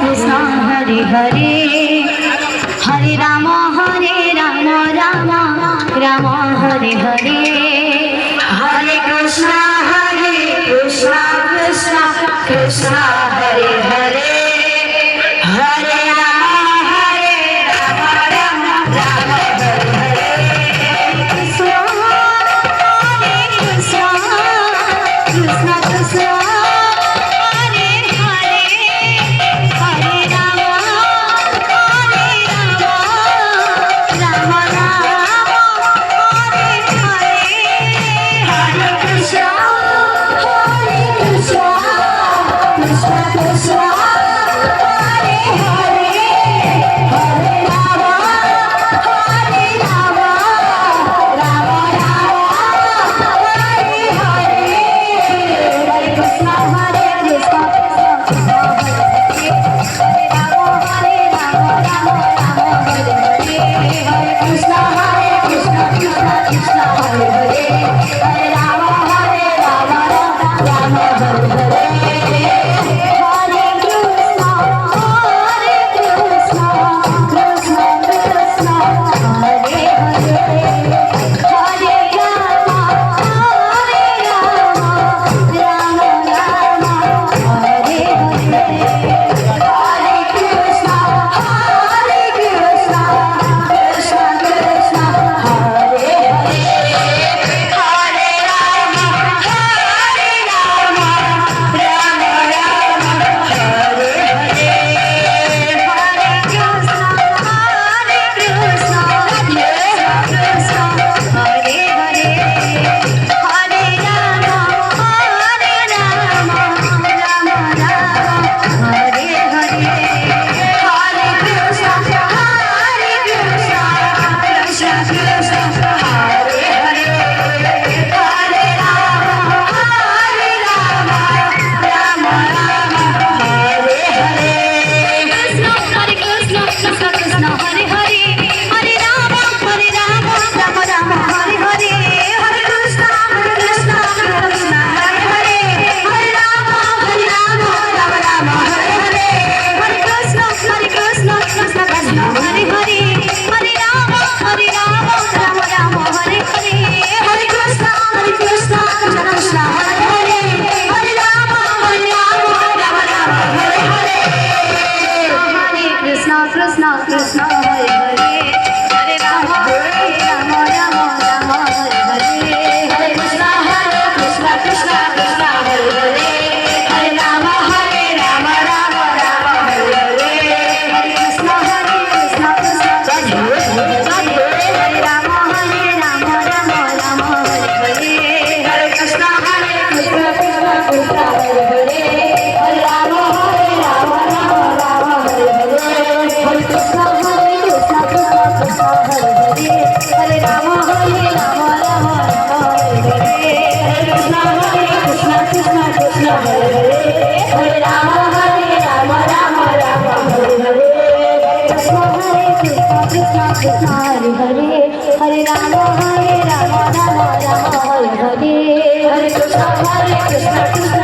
Krishna Hare Hare Hare Ram Ram Ram Hare Hare Hare Krishna Krishna Krishna Hare Hare Hare Ram Ram Ram Hare Hare Krishna Hare Krishna Krishna Krishna Hare Hare Hare Ram Ram Ram Hare Hare Hare Krishna Krishna Krishna Hare Hare Hare Ram Ram Hare Hare Hare Krishna Hare Krishna Hare Ram Ram Hare Hare Hare Krishna Krishna Krishna Hare Hare Hare Ram Ram Ram Hare Hare Hare Krishna Krishna Krishna Hare Hare Hare Ram Ram Hare Hare Hare Krishna Krishna Krishna Hare Hare Hare Ram Ram Hare Hare Hare Krishna Krishna Krishna Hare Hare Hare Ram Ram Hare Hare Hare Krishna Krishna Krishna Hare Hare Hare Ram Ram Hare Hare Krishna Hare Krishna Krishna Krishna Hare Hare Hare Ram Ram Hare Hare Hare Krishna Krishna Krishna Hare Hare Hare Ram Ram Hare Hare Hare Krishna Krishna Krishna Krishna Hare Hare Hare Ram Ram Hare Hare Hare Krishna Krishna Krishna Hare Hare Hare Ram Ram Hare Hare Hare Krishna Krishna Krishna Hare Hare Hare Ram Ram Hare Hare Hare Krishna Krishna Krishna Hare Hare Hare Ram Ram Hare Hare Hare Krishna Krishna Krishna Hare Ram Ram Hare Hare Hare Krishna Krishna Krishna Hare Hare Hare Ram Ram Hare Hare Hare Krishna Krishna Krishna Hare Hare Hare Ram Ram Hare Hare Hare Krishna Krishna Krishna Hare Hare Hare Ram Ram Hare Hare Hare Krishna Krishna Krishna Hare Hare Hare Ram Ram Hare Hare Hare Krishna Krishna Krishna